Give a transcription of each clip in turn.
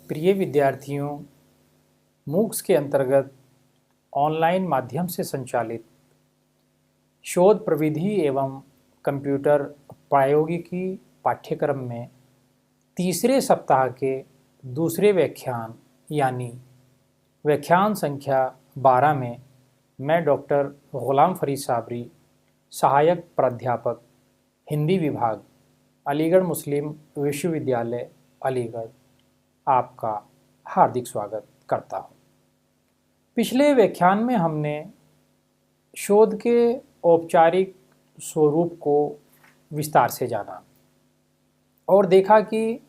प्रिय विद्यार्थियों, मूक्स के अंतर्गत ऑनलाइन माध्यम से संचालित शोध प्रविधि एवं कंप्यूटर प्रौद्योगिकी पाठ्यक्रम में तीसरे सप्ताह के दूसरे व्याख्यान यानी व्याख्यान संख्या 12 में मैं डॉक्टर गुलाम फरीद साबरी, सहायक प्राध्यापक हिंदी विभाग, अलीगढ़ मुस्लिम विश्वविद्यालय अलीगढ़, आपका हार्दिक स्वागत करता हूँ। पिछले व्याख्यान में हमने शोध के औपचारिक स्वरूप को विस्तार से जाना और देखा कि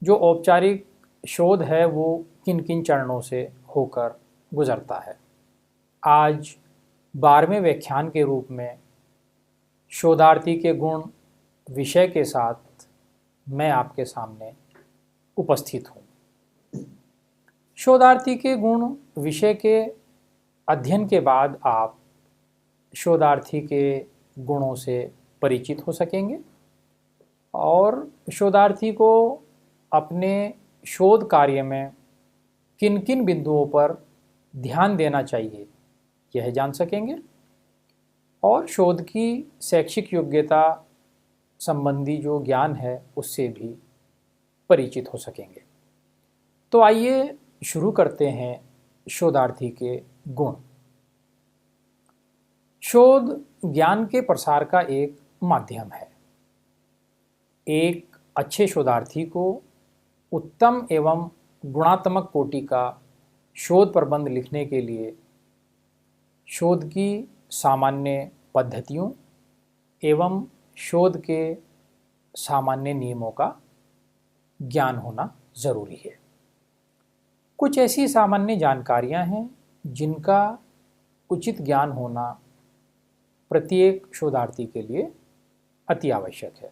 जो औपचारिक शोध है वो किन किन चरणों से होकर गुजरता है। आज 12वें व्याख्यान के रूप में शोधार्थी के गुण विषय के साथ मैं आपके सामने उपस्थित हूँ। शोधार्थी के गुण विषय के अध्ययन के बाद आप शोधार्थी के गुणों से परिचित हो सकेंगे और शोधार्थी को अपने शोध कार्य में किन किन बिंदुओं पर ध्यान देना चाहिए यह जान सकेंगे और शोध की शैक्षिक योग्यता संबंधी जो ज्ञान है उससे भी परिचित हो सकेंगे। तो आइए शुरू करते हैं शोधार्थी के गुण। शोध ज्ञान के प्रसार का एक माध्यम है। एक अच्छे शोधार्थी को उत्तम एवं गुणात्मक कोटि का शोध प्रबंध लिखने के लिए शोध की सामान्य पद्धतियों एवं शोध के सामान्य नियमों का ज्ञान होना जरूरी है। कुछ ऐसी सामान्य जानकारियां हैं जिनका उचित ज्ञान होना प्रत्येक शोधार्थी के लिए अति आवश्यक है।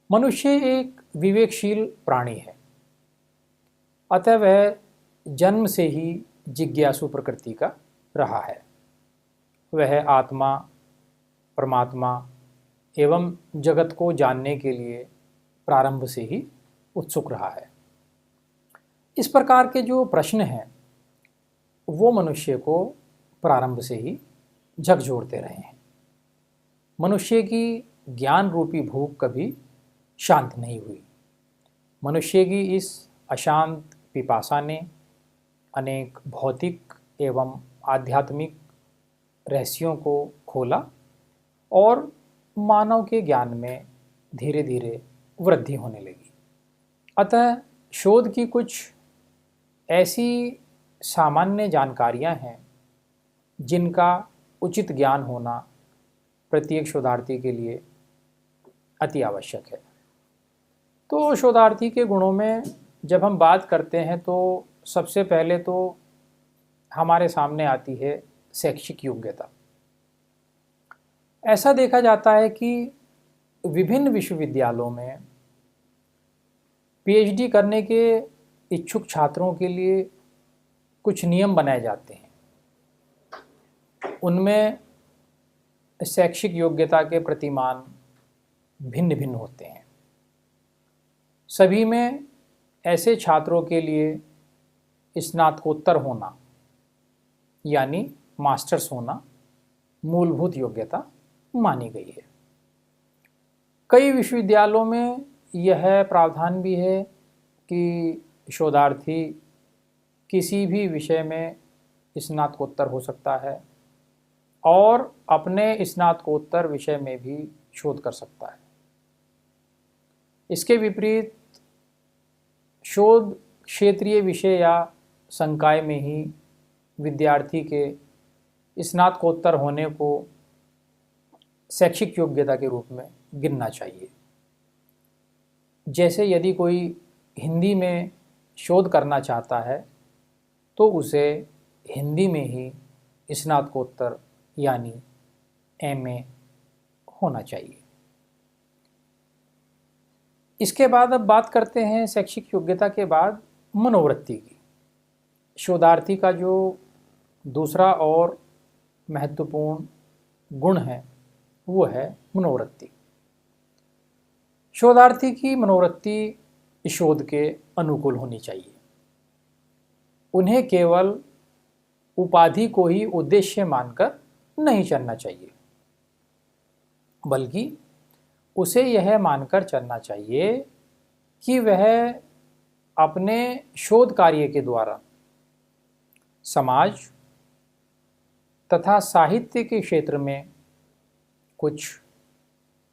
मनुष्य एक विवेकशील प्राणी है, अतः वह जन्म से ही जिज्ञासु प्रकृति का रहा है। वह आत्मा, परमात्मा एवं जगत को जानने के लिए प्रारंभ से ही उत्सुक रहा है। इस प्रकार के जो प्रश्न हैं वो मनुष्य को प्रारंभ से ही झकझोरते रहे हैं। मनुष्य की ज्ञान रूपी भूख कभी शांत नहीं हुई। मनुष्य की इस अशांत पिपासा ने अनेक भौतिक एवं आध्यात्मिक रहस्यों को खोला और मानव के ज्ञान में धीरे धीरे वृद्धि होने लगी। अतः शोध की कुछ ऐसी सामान्य जानकारियां हैं जिनका उचित ज्ञान होना प्रत्येक शोधार्थी के लिए अति आवश्यक है। तो शोधार्थी के गुणों में जब हम बात करते हैं तो सबसे पहले तो हमारे सामने आती है शैक्षिक योग्यता। ऐसा देखा जाता है कि विभिन्न विश्वविद्यालयों में पीएचडी करने के इच्छुक छात्रों के लिए कुछ नियम बनाए जाते हैं। उनमें शैक्षिक योग्यता के प्रतिमान भिन्न भिन्न होते हैं। सभी में ऐसे छात्रों के लिए स्नातकोत्तर होना यानी मास्टर्स होना मूलभूत योग्यता मानी गई है। कई विश्वविद्यालयों में यह प्रावधान भी है कि शोधार्थी किसी भी विषय में स्नातकोत्तर हो सकता है और अपने स्नातकोत्तर विषय में भी शोध कर सकता है। इसके विपरीत शोध क्षेत्रीय विषय या संकाय में ही विद्यार्थी के स्नातकोत्तर होने को शैक्षिक योग्यता के रूप में गिनना चाहिए। जैसे यदि कोई हिंदी में शोध करना चाहता है तो उसे हिंदी में ही स्नातकोत्तर यानी एमए होना चाहिए। इसके बाद अब बात करते हैं शैक्षिक योग्यता के बाद मनोवृत्ति की। शोधार्थी का जो दूसरा और महत्वपूर्ण गुण है वो है मनोवृत्ति। शोधार्थी की मनोवृत्ति शोध के अनुकूल होनी चाहिए। उन्हें केवल उपाधि को ही उद्देश्य मानकर नहीं चलना चाहिए, बल्कि उसे यह मानकर चलना चाहिए कि वह अपने शोध कार्य के द्वारा समाज तथा साहित्य के क्षेत्र में कुछ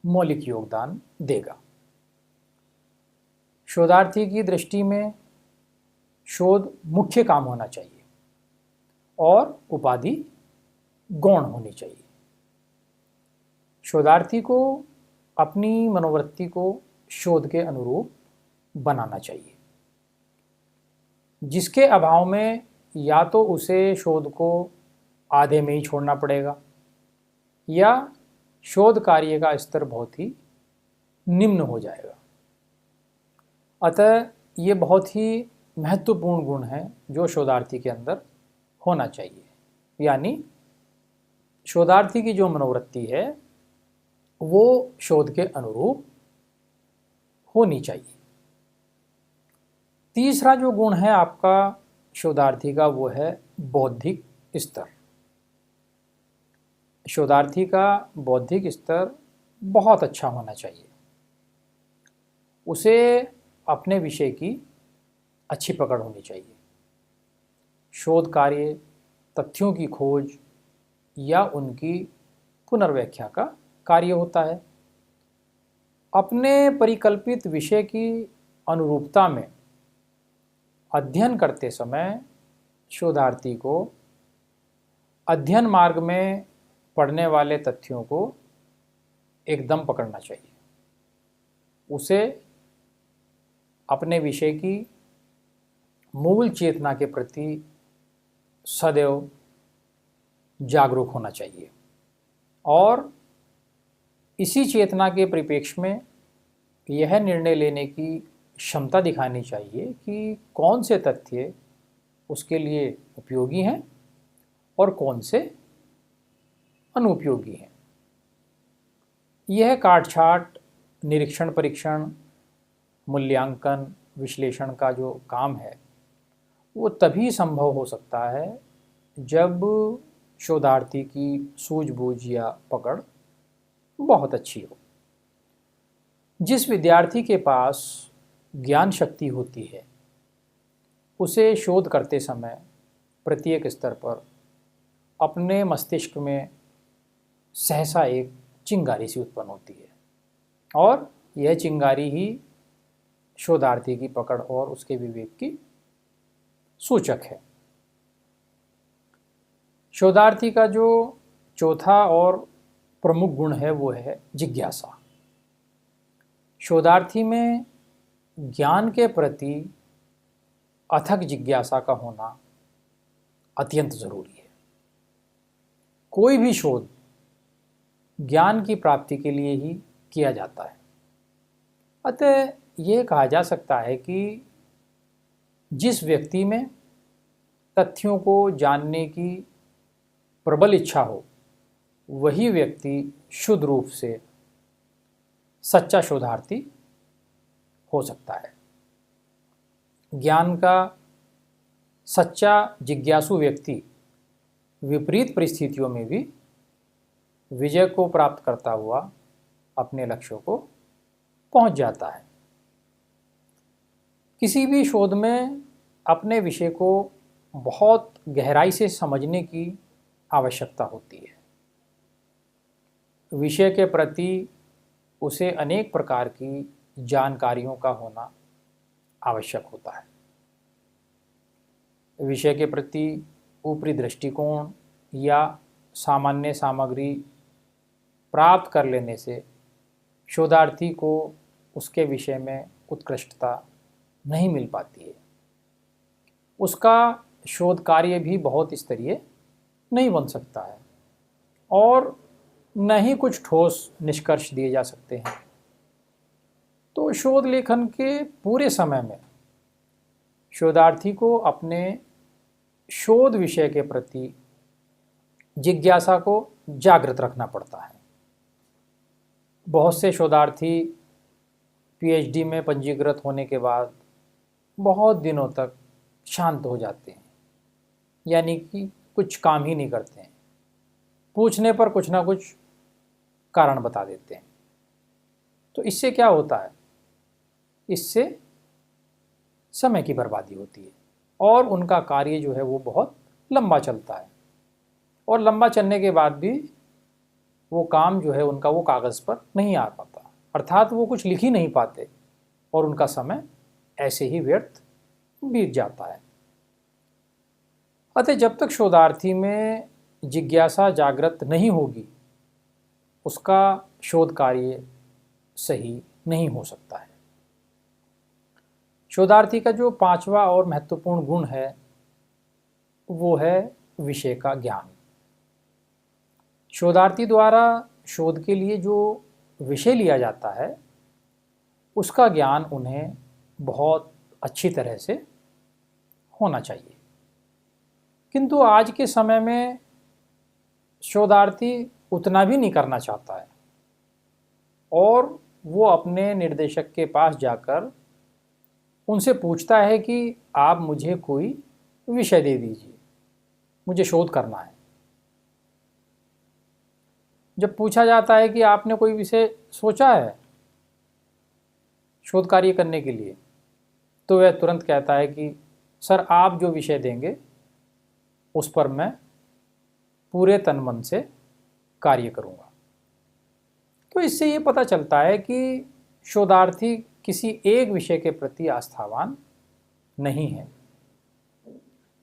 मौलिक योगदान देगा। शोधार्थी की दृष्टि में शोध मुख्य काम होना चाहिए और उपाधि गौण होनी चाहिए। शोधार्थी को अपनी मनोवृत्ति को शोध के अनुरूप बनाना चाहिए, जिसके अभाव में या तो उसे शोध को आधे में ही छोड़ना पड़ेगा या शोध कार्य का स्तर बहुत ही निम्न हो जाएगा। अतः ये बहुत ही महत्वपूर्ण गुण है जो शोधार्थी के अंदर होना चाहिए, यानी शोधार्थी की जो मनोवृत्ति है वो शोध के अनुरूप होनी चाहिए। तीसरा जो गुण है आपका शोधार्थी का वो है बौद्धिक स्तर। शोधार्थी का बौद्धिक स्तर बहुत अच्छा होना चाहिए। उसे अपने विषय की अच्छी पकड़ होनी चाहिए। शोध कार्य तथ्यों की खोज या उनकी पुनर्व्याख्या का कार्य होता है। अपने परिकल्पित विषय की अनुरूपता में अध्ययन करते समय शोधार्थी को अध्ययन मार्ग में पढ़ने वाले तथ्यों को एकदम पकड़ना चाहिए। उसे अपने विषय की मूल चेतना के प्रति सदैव जागरूक होना चाहिए और इसी चेतना के परिप्रेक्ष्य में यह निर्णय लेने की क्षमता दिखानी चाहिए कि कौन से तथ्य उसके लिए उपयोगी हैं और कौन से अनुपयोगी हैं। यह काट-छाँट, निरीक्षण, परीक्षण, मूल्यांकन, विश्लेषण का जो काम है वो तभी संभव हो सकता है जब शोधार्थी की सूझबूझ या पकड़ बहुत अच्छी हो। जिस विद्यार्थी के पास ज्ञान शक्ति होती है उसे शोध करते समय प्रत्येक स्तर पर अपने मस्तिष्क में सहसा एक चिंगारी सी उत्पन्न होती है और यह चिंगारी ही शोधार्थी की पकड़ और उसके विवेक की सूचक है। शोधार्थी का जो चौथा और प्रमुख गुण है वो है जिज्ञासा। शोधार्थी में ज्ञान के प्रति अथक जिज्ञासा का होना अत्यंत जरूरी है। कोई भी शोध ज्ञान की प्राप्ति के लिए ही किया जाता है। अतः ये कहा जा सकता है कि जिस व्यक्ति में तथ्यों को जानने की प्रबल इच्छा हो वही व्यक्ति शुद्ध रूप से सच्चा शोधार्थी हो सकता है। ज्ञान का सच्चा जिज्ञासु व्यक्ति विपरीत परिस्थितियों में भी विजय को प्राप्त करता हुआ अपने लक्ष्यों को पहुंच जाता है। किसी भी शोध में अपने विषय को बहुत गहराई से समझने की आवश्यकता होती है। विषय के प्रति उसे अनेक प्रकार की जानकारियों का होना आवश्यक होता है। विषय के प्रति ऊपरी दृष्टिकोण या सामान्य सामग्री प्राप्त कर लेने से शोधार्थी को उसके विषय में उत्कृष्टता नहीं मिल पाती है। उसका शोध कार्य भी बहुत स्तरीय नहीं बन सकता है और न ही कुछ ठोस निष्कर्ष दिए जा सकते हैं। तो शोध लेखन के पूरे समय में शोधार्थी को अपने शोध विषय के प्रति जिज्ञासा को जागृत रखना पड़ता है। बहुत से शोधार्थी पीएचडी में पंजीकृत होने के बाद बहुत दिनों तक शांत हो जाते हैं, यानी कि कुछ काम ही नहीं करते हैं, पूछने पर कुछ ना कुछ कारण बता देते हैं। तो इससे क्या होता है, इससे समय की बर्बादी होती है और उनका कार्य जो है वो बहुत लंबा चलता है, और लंबा चलने के बाद भी वो काम जो है उनका वो कागज़ पर नहीं आ पाता, अर्थात वो कुछ लिख ही नहीं पाते और उनका समय ऐसे ही व्यर्थ बीत जाता है। अतः जब तक शोधार्थी में जिज्ञासा जागृत नहीं होगी, उसका शोध कार्य सही नहीं हो सकता है। शोधार्थी का जो पांचवा और महत्वपूर्ण गुण है वो है विषय का ज्ञान। शोधार्थी द्वारा शोध के लिए जो विषय लिया जाता है उसका ज्ञान उन्हें बहुत अच्छी तरह से होना चाहिए। किंतु आज के समय में शोधार्थी उतना भी नहीं करना चाहता है और वो अपने निर्देशक के पास जाकर उनसे पूछता है कि आप मुझे कोई विषय दे दीजिए, मुझे शोध करना है। जब पूछा जाता है कि आपने कोई विषय सोचा है शोध कार्य करने के लिए, तो वह तुरंत कहता है कि सर आप जो विषय देंगे उस पर मैं पूरे तन मन से कार्य करूँगा। तो इससे ये पता चलता है कि शोधार्थी किसी एक विषय के प्रति आस्थावान नहीं है,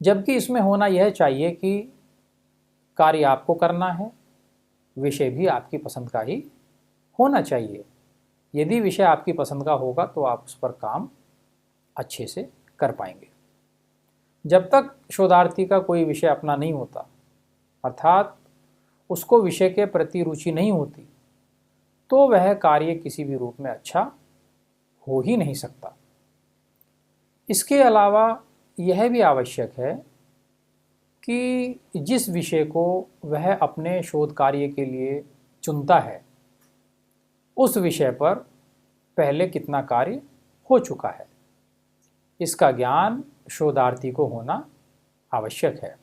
जबकि इसमें होना यह चाहिए कि कार्य आपको करना है, विषय भी आपकी पसंद का ही होना चाहिए। यदि विषय आपकी पसंद का होगा तो आप उस पर काम अच्छे से कर पाएंगे। जब तक शोधार्थी का कोई विषय अपना नहीं होता, अर्थात उसको विषय के प्रति रुचि नहीं होती, तो वह कार्य किसी भी रूप में अच्छा हो ही नहीं सकता। इसके अलावा यह भी आवश्यक है कि जिस विषय को वह अपने शोध कार्य के लिए चुनता है उस विषय पर पहले कितना कार्य हो चुका है, इसका ज्ञान शोधार्थी को होना आवश्यक है।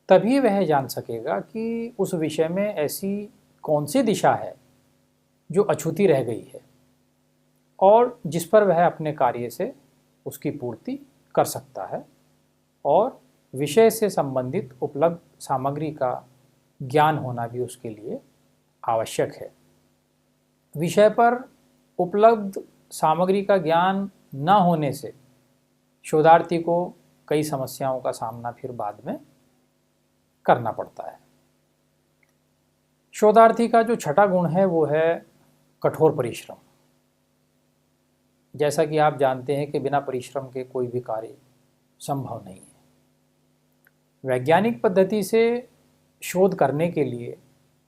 तभी वह जान सकेगा कि उस विषय में ऐसी कौन सी दिशा है जो अछूती रह गई है और जिस पर वह अपने कार्य से उसकी पूर्ति कर सकता है, और विषय से संबंधित उपलब्ध सामग्री का ज्ञान होना भी उसके लिए आवश्यक है। विषय पर उपलब्ध सामग्री का ज्ञान न होने से शोधार्थी को कई समस्याओं का सामना फिर बाद में करना पड़ता है। शोधार्थी का जो छठा गुण है वो है कठोर परिश्रम। जैसा कि आप जानते हैं कि बिना परिश्रम के कोई भी कार्य संभव नहीं है। वैज्ञानिक पद्धति से शोध करने के लिए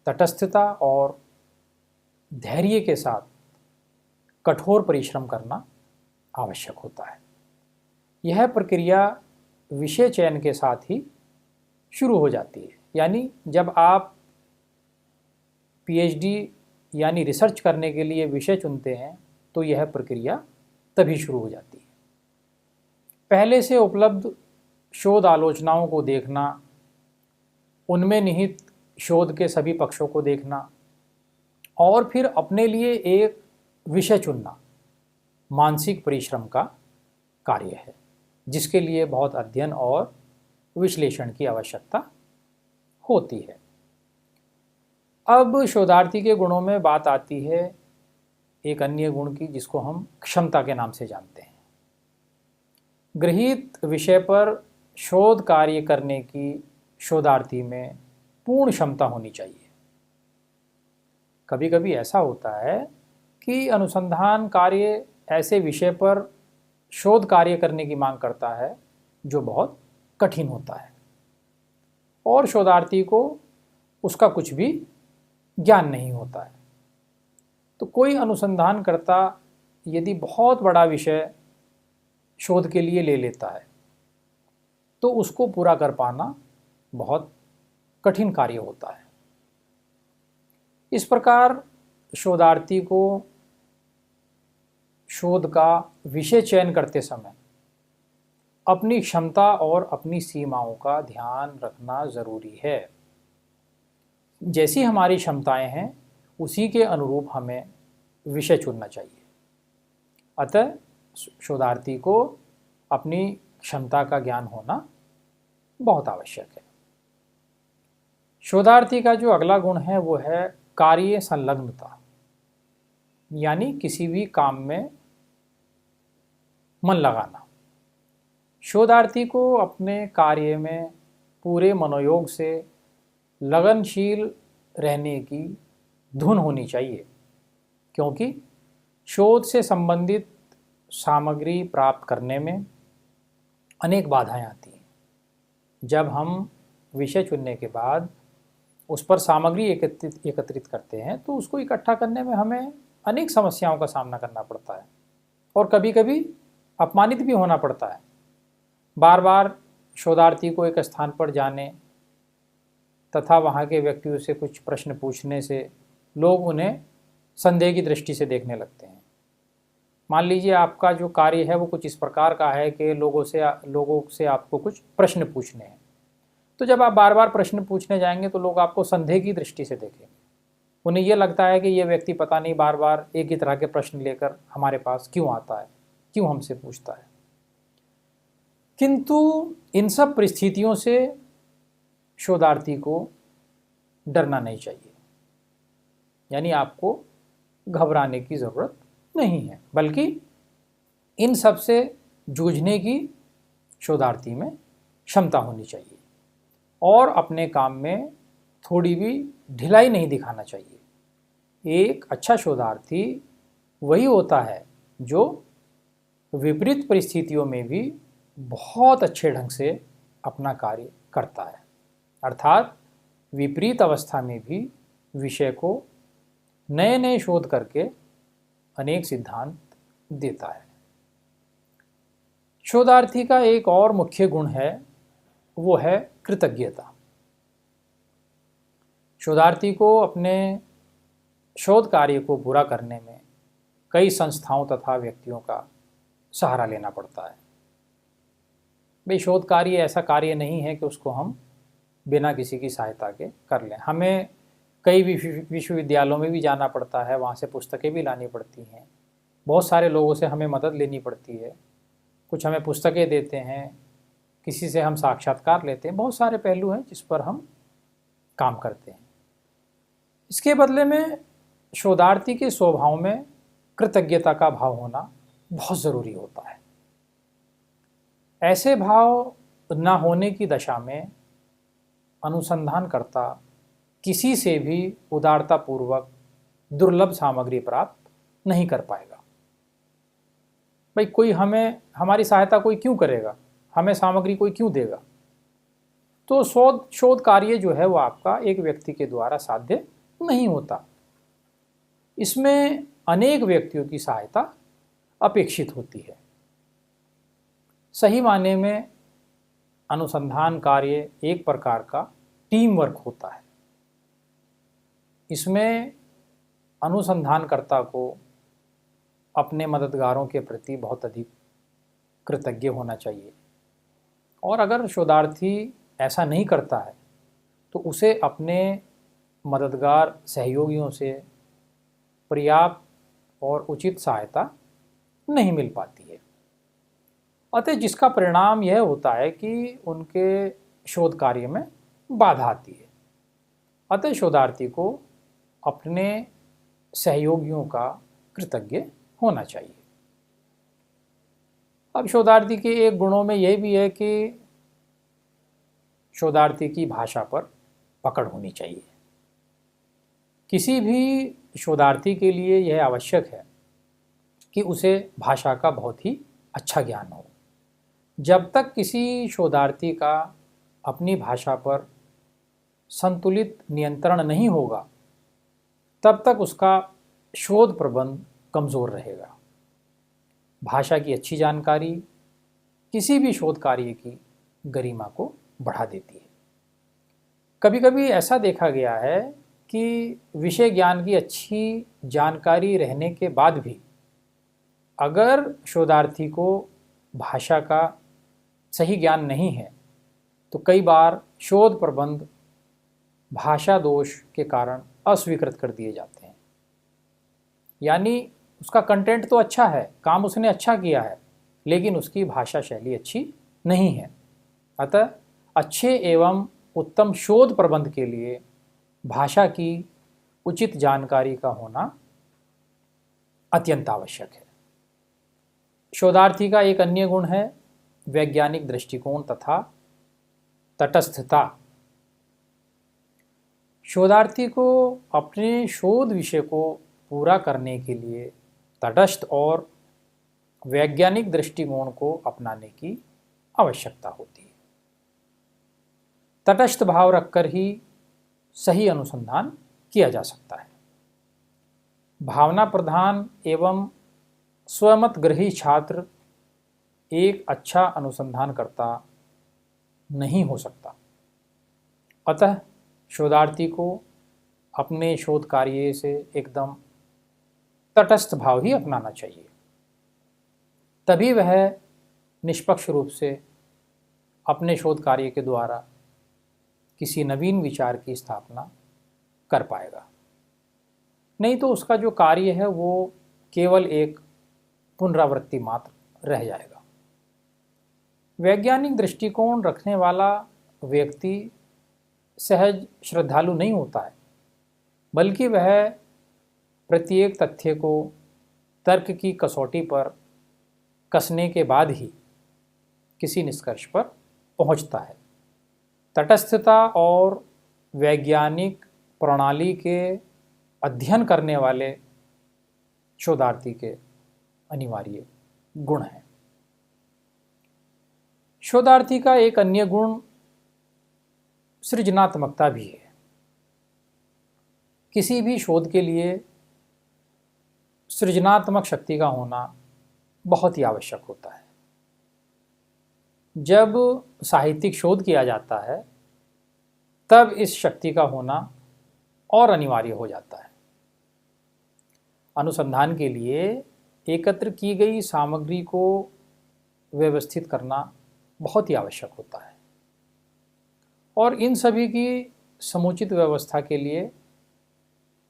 तटस्थता और धैर्य के साथ कठोर परिश्रम करना आवश्यक होता है। यह प्रक्रिया विषय चयन के साथ ही शुरू हो जाती है, यानी जब आप पीएचडी यानी रिसर्च करने के लिए विषय चुनते हैं तो यह प्रक्रिया तभी शुरू हो जाती है। पहले से उपलब्ध शोध आलोचनाओं को देखना, उनमें निहित शोध के सभी पक्षों को देखना और फिर अपने लिए एक विषय चुनना मानसिक परिश्रम का कार्य है, जिसके लिए बहुत अध्ययन और विश्लेषण की आवश्यकता होती है। अब शोधार्थी के गुणों में बात आती है एक अन्य गुण की, जिसको हम क्षमता के नाम से जानते हैं। गृहीत विषय पर शोध कार्य करने की शोधार्थी में पूर्ण क्षमता होनी चाहिए। कभी कभी ऐसा होता है कि अनुसंधान कार्य ऐसे विषय पर शोध कार्य करने की मांग करता है जो बहुत कठिन होता है और शोधार्थी को उसका कुछ भी ज्ञान नहीं होता है। तो कोई अनुसंधानकर्ता यदि बहुत बड़ा विषय शोध के लिए ले लेता है तो उसको पूरा कर पाना बहुत कठिन कार्य होता है। इस प्रकार शोधार्थी को शोध का विषय चयन करते समय अपनी क्षमता और अपनी सीमाओं का ध्यान रखना ज़रूरी है। जैसी हमारी क्षमताएं हैं उसी के अनुरूप हमें विषय चुनना चाहिए। अतः शोधार्थी को अपनी क्षमता का ज्ञान होना बहुत आवश्यक है। शोधार्थी का जो अगला गुण है वो है कार्य संलग्नता, यानी किसी भी काम में मन लगाना। शोधार्थी को अपने कार्य में पूरे मनोयोग से लगनशील रहने की धुन होनी चाहिए, क्योंकि शोध से संबंधित सामग्री प्राप्त करने में अनेक बाधाएं आती हैं। जब हम विषय चुनने के बाद उस पर सामग्री एकत्रित करते हैं तो उसको इकट्ठा करने में हमें अनेक समस्याओं का सामना करना पड़ता है और कभी कभी अपमानित भी होना पड़ता है। बार बार शोधार्थी को एक स्थान पर जाने तथा वहाँ के व्यक्तियों से कुछ प्रश्न पूछने से लोग उन्हें संदेह की दृष्टि से देखने लगते हैं। मान लीजिए आपका जो कार्य है वो कुछ इस प्रकार का है कि लोगों से आपको कुछ प्रश्न पूछने हैं, तो जब आप बार बार प्रश्न पूछने जाएंगे तो लोग आपको संदेह की दृष्टि से देखेंगे। उन्हें ये लगता है कि ये व्यक्ति पता नहीं बार बार एक ही तरह के प्रश्न लेकर हमारे पास क्यों आता है, क्यों हमसे पूछता है। किंतु इन सब परिस्थितियों से शोधार्थी को डरना नहीं चाहिए, यानी आपको घबराने की ज़रूरत नहीं है, बल्कि इन सब से जूझने की शोधार्थी में क्षमता होनी चाहिए और अपने काम में थोड़ी भी ढिलाई नहीं दिखाना चाहिए। एक अच्छा शोधार्थी वही होता है जो विपरीत परिस्थितियों में भी बहुत अच्छे ढंग से अपना कार्य करता है, अर्थात विपरीत अवस्था में भी विषय को नए नए शोध करके अनेक सिद्धांत देता है। शोधार्थी का एक और मुख्य गुण है वो है कृतज्ञता। शोधार्थी को अपने शोध कार्य को पूरा करने में कई संस्थाओं तथा व्यक्तियों का सहारा लेना पड़ता है। भाई शोध कार्य ऐसा कार्य नहीं है कि उसको हम बिना किसी की सहायता के कर लें। हमें कई विश्वविद्यालयों में भी जाना पड़ता है, वहाँ से पुस्तकें भी लानी पड़ती हैं, बहुत सारे लोगों से हमें मदद लेनी पड़ती है। कुछ हमें पुस्तकें देते हैं, किसी से हम साक्षात्कार लेते हैं, बहुत सारे पहलू हैं जिस पर हम काम करते हैं। इसके बदले में शोधार्थी के स्वभाव में कृतज्ञता का भाव होना बहुत ज़रूरी होता है। ऐसे भाव न होने की दशा में अनुसंधानकर्ता किसी से भी उदारतापूर्वक दुर्लभ सामग्री प्राप्त नहीं कर पाएगा। भाई कोई हमारी सहायता कोई क्यों करेगा, हमें सामग्री कोई क्यों देगा। तो शोध कार्य जो है वो आपका एक व्यक्ति के द्वारा साध्य नहीं होता। इसमें अनेक व्यक्तियों की सहायता अपेक्षित होती है। सही मायने में अनुसंधान कार्य एक प्रकार का टीम वर्क होता है। इसमें अनुसंधानकर्ता को अपने मददगारों के प्रति बहुत अधिक कृतज्ञ होना चाहिए, और अगर शोधार्थी ऐसा नहीं करता है तो उसे अपने मददगार सहयोगियों से पर्याप्त और उचित सहायता नहीं मिल पाती है। अतः जिसका परिणाम यह होता है कि उनके शोध कार्य में बाधा आती है। अतः शोधार्थी को अपने सहयोगियों का कृतज्ञ होना चाहिए। अब शोधार्थी के एक गुणों में यह भी है कि शोधार्थी की भाषा पर पकड़ होनी चाहिए। किसी भी शोधार्थी के लिए यह आवश्यक है कि उसे भाषा का बहुत ही अच्छा ज्ञान हो। जब तक किसी शोधार्थी का अपनी भाषा पर संतुलित नियंत्रण नहीं होगा तब तक उसका शोध प्रबंध कमज़ोर रहेगा। भाषा की अच्छी जानकारी किसी भी शोध कार्य की गरिमा को बढ़ा देती है। कभी कभी ऐसा देखा गया है कि विषय ज्ञान की अच्छी जानकारी रहने के बाद भी अगर शोधार्थी को भाषा का सही ज्ञान नहीं है तो कई बार शोध प्रबंध भाषा दोष के कारण अस्वीकृत कर दिए जाते हैं। यानी उसका कंटेंट तो अच्छा है, काम उसने अच्छा किया है, लेकिन उसकी भाषा शैली अच्छी नहीं है। अतः अच्छे एवं उत्तम शोध प्रबंध के लिए भाषा की उचित जानकारी का होना अत्यंत आवश्यक है। शोधार्थी का एक अन्य गुण है वैज्ञानिक दृष्टिकोण तथा तटस्थता। शोधार्थी को अपने शोध विषय को पूरा करने के लिए तटस्थ और वैज्ञानिक दृष्टिकोण को अपनाने की आवश्यकता होती है। तटस्थ भाव रखकर ही सही अनुसंधान किया जा सकता है। भावना प्रधान एवं स्वमतग्रही छात्र एक अच्छा अनुसंधानकर्ता नहीं हो सकता। अतः शोधार्थी को अपने शोध कार्य से एकदम तटस्थ भाव ही अपनाना चाहिए, तभी वह निष्पक्ष रूप से अपने शोध कार्य के द्वारा किसी नवीन विचार की स्थापना कर पाएगा। नहीं तो उसका जो कार्य है वो केवल एक पुनरावृत्ति मात्र रह जाएगा। वैज्ञानिक दृष्टिकोण रखने वाला व्यक्ति सहज श्रद्धालु नहीं होता है, बल्कि वह प्रत्येक तथ्य को तर्क की कसौटी पर कसने के बाद ही किसी निष्कर्ष पर पहुंचता है। तटस्थता और वैज्ञानिक प्रणाली के अध्ययन करने वाले शोधार्थी के अनिवार्य गुण हैं। शोधार्थी का एक अन्य गुण सृजनात्मकता भी है। किसी भी शोध के लिए सृजनात्मक शक्ति का होना बहुत ही आवश्यक होता है। जब साहित्यिक शोध किया जाता है तब इस शक्ति का होना और अनिवार्य हो जाता है। अनुसंधान के लिए एकत्र की गई सामग्री को व्यवस्थित करना बहुत ही आवश्यक होता है और इन सभी की समुचित व्यवस्था के लिए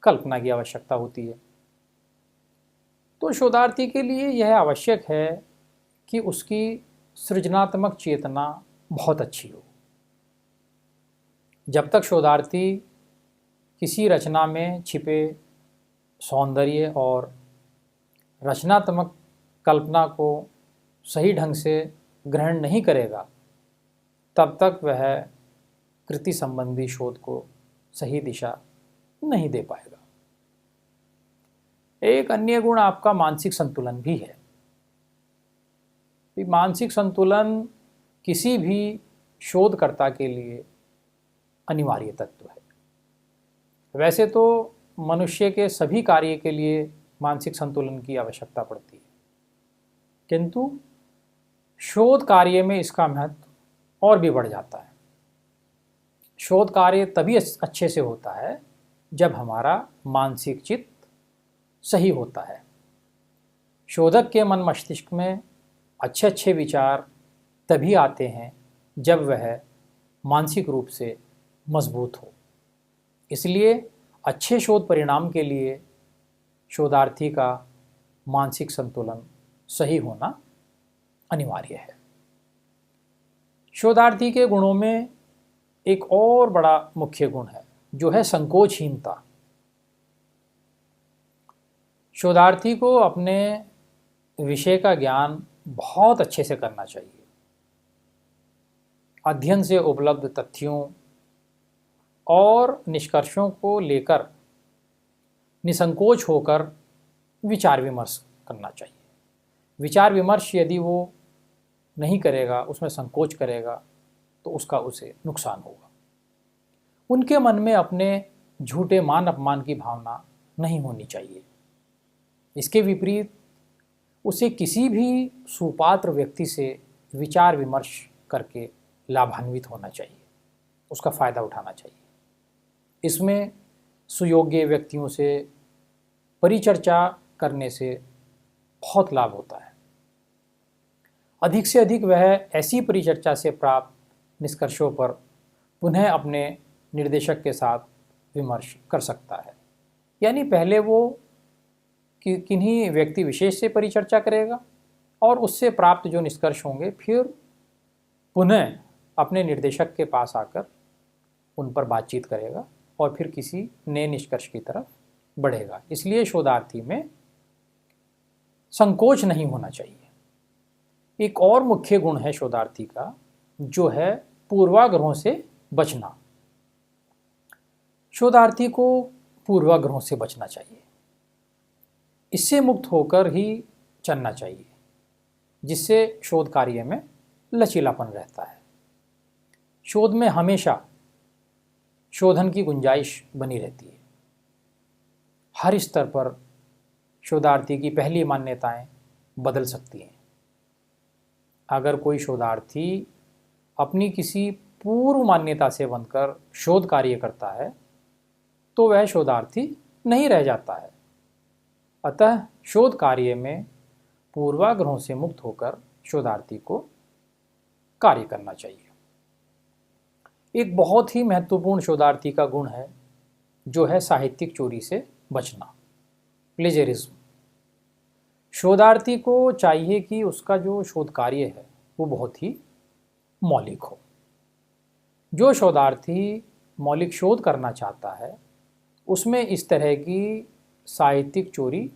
कल्पना की आवश्यकता होती है। तो शोधार्थी के लिए यह आवश्यक है कि उसकी सृजनात्मक चेतना बहुत अच्छी हो। जब तक शोधार्थी किसी रचना में छिपे सौंदर्य और रचनात्मक कल्पना को सही ढंग से ग्रहण नहीं करेगा, तब तक वह कृति संबंधी शोध को सही दिशा नहीं दे पाएगा। एक अन्य गुण आपका मानसिक संतुलन भी है। मानसिक संतुलन किसी भी शोधकर्ता के लिए अनिवार्य तत्व है। वैसे तो मनुष्य के सभी कार्य के लिए मानसिक संतुलन की आवश्यकता पड़ती है, किंतु शोध कार्य में इसका महत्व और भी बढ़ जाता है। शोध कार्य तभी अच्छे से होता है जब हमारा मानसिक चित्त सही होता है। शोधक के मन मस्तिष्क में अच्छे अच्छे विचार तभी आते हैं जब वह मानसिक रूप से मजबूत हो। इसलिए अच्छे शोध परिणाम के लिए शोधार्थी का मानसिक संतुलन सही होना अनिवार्य है। शोधार्थी के गुणों में एक और बड़ा मुख्य गुण है जो है संकोचहीनता। शोधार्थी को अपने विषय का ज्ञान बहुत अच्छे से करना चाहिए। अध्ययन से उपलब्ध तथ्यों और निष्कर्षों को लेकर निसंकोच होकर विचार विमर्श करना चाहिए। विचार विमर्श यदि वो नहीं करेगा, उसमें संकोच करेगा, तो उसका उसे नुकसान होगा। उनके मन में अपने झूठे मान अपमान की भावना नहीं होनी चाहिए। इसके विपरीत उसे किसी भी सुपात्र व्यक्ति से विचार विमर्श करके लाभान्वित होना चाहिए, उसका फ़ायदा उठाना चाहिए। इसमें सुयोग्य व्यक्तियों से परिचर्चा करने से बहुत लाभ होता है। अधिक से अधिक वह ऐसी परिचर्चा से प्राप्त निष्कर्षों पर पुनः अपने निर्देशक के साथ विमर्श कर सकता है। यानी पहले वो किन्हीं व्यक्ति विशेष से परिचर्चा करेगा और उससे प्राप्त जो निष्कर्ष होंगे फिर पुनः अपने निर्देशक के पास आकर उन पर बातचीत करेगा और फिर किसी नए निष्कर्ष की तरफ बढ़ेगा। इसलिए शोधार्थी में संकोच नहीं होना चाहिए। एक और मुख्य गुण है शोधार्थी का, जो है पूर्वाग्रहों से बचना। शोधार्थी को पूर्वाग्रहों से बचना चाहिए, इससे मुक्त होकर ही चलना चाहिए, जिससे शोध कार्य में लचीलापन रहता है। शोध में हमेशा शोधन की गुंजाइश बनी रहती है। हर स्तर पर शोधार्थी की पहली मान्यताएं बदल सकती हैं। अगर कोई शोधार्थी अपनी किसी पूर्व मान्यता से बनकर शोध कार्य करता है तो वह शोधार्थी नहीं रह जाता है। अतः शोध कार्य में पूर्वाग्रहों से मुक्त होकर शोधार्थी को कार्य करना चाहिए। एक बहुत ही महत्वपूर्ण शोधार्थी का गुण है जो है साहित्यिक चोरी से बचना, प्लेजरिज्म। शोधार्थी को चाहिए कि उसका जो शोध कार्य है वो बहुत ही मौलिक हो। जो शोधार्थी मौलिक शोध करना चाहता है उसमें इस तरह की साहित्यिक चोरी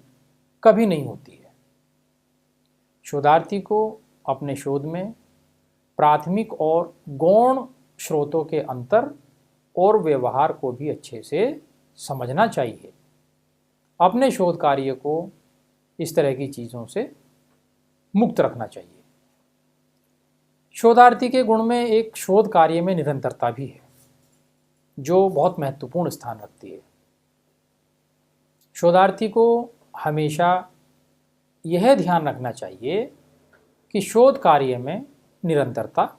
कभी नहीं होती है। शोधार्थी को अपने शोध में प्राथमिक और गौण स्रोतों के अंतर और व्यवहार को भी अच्छे से समझना चाहिए। अपने शोध कार्य को इस तरह की चीज़ों से मुक्त रखना चाहिए। शोधार्थी के गुण में एक शोध कार्य में निरंतरता भी है, जो बहुत महत्वपूर्ण स्थान रखती है। शोधार्थी को हमेशा यह ध्यान रखना चाहिए कि शोध कार्य में निरंतरता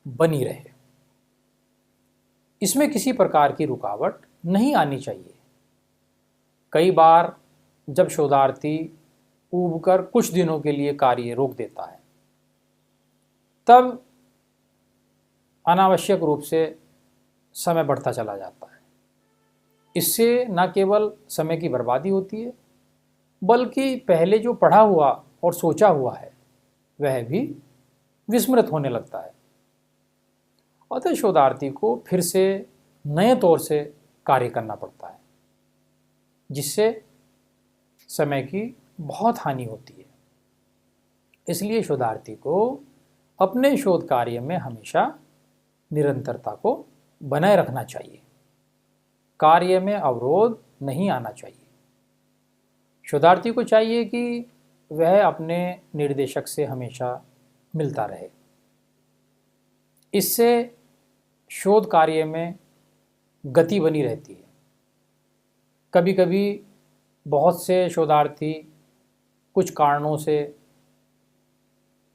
बनी रहे, इसमें किसी प्रकार की रुकावट नहीं आनी चाहिए। कई बार जब शोधार्थी ऊबकर कुछ दिनों के लिए कार्य रोक देता है, तब अनावश्यक रूप से समय बढ़ता चला जाता है। इससे न केवल समय की बर्बादी होती है, बल्कि पहले जो पढ़ा हुआ और सोचा हुआ है वह भी विस्मृत होने लगता है। अतः शोधार्थी को फिर से नए तौर से कार्य करना पड़ता है, जिससे समय की बहुत हानि होती है। इसलिए शोधार्थी को अपने शोध कार्य में हमेशा निरंतरता को बनाए रखना चाहिए। कार्य में अवरोध नहीं आना चाहिए। शोधार्थी को चाहिए कि वह अपने निर्देशक से हमेशा मिलता रहे। इससे शोध कार्य में गति बनी रहती है। कभी कभी बहुत से शोधार्थी कुछ कारणों से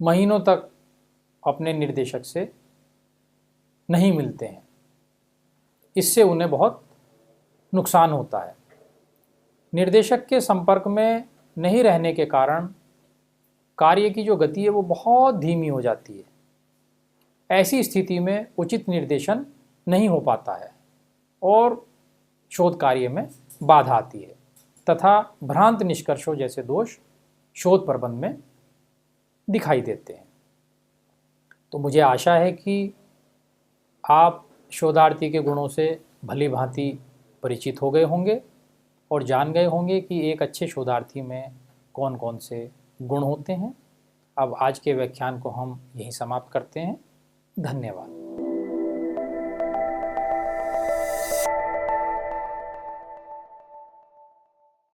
महीनों तक अपने निर्देशक से नहीं मिलते हैं। इससे उन्हें बहुत नुकसान होता है। निर्देशक के संपर्क में नहीं रहने के कारण कार्य की जो गति है वो बहुत धीमी हो जाती है। ऐसी स्थिति में उचित निर्देशन नहीं हो पाता है और शोध कार्य में बाधा आती है तथा भ्रांत निष्कर्षों जैसे दोष शोध प्रबंध में दिखाई देते हैं। तो मुझे आशा है कि आप शोधार्थी के गुणों से भली भांति परिचित हो गए होंगे और जान गए होंगे कि एक अच्छे शोधार्थी में कौन कौन से गुण होते हैं। अब आज के व्याख्यान को हम यहीं समाप्त करते हैं। धन्यवाद।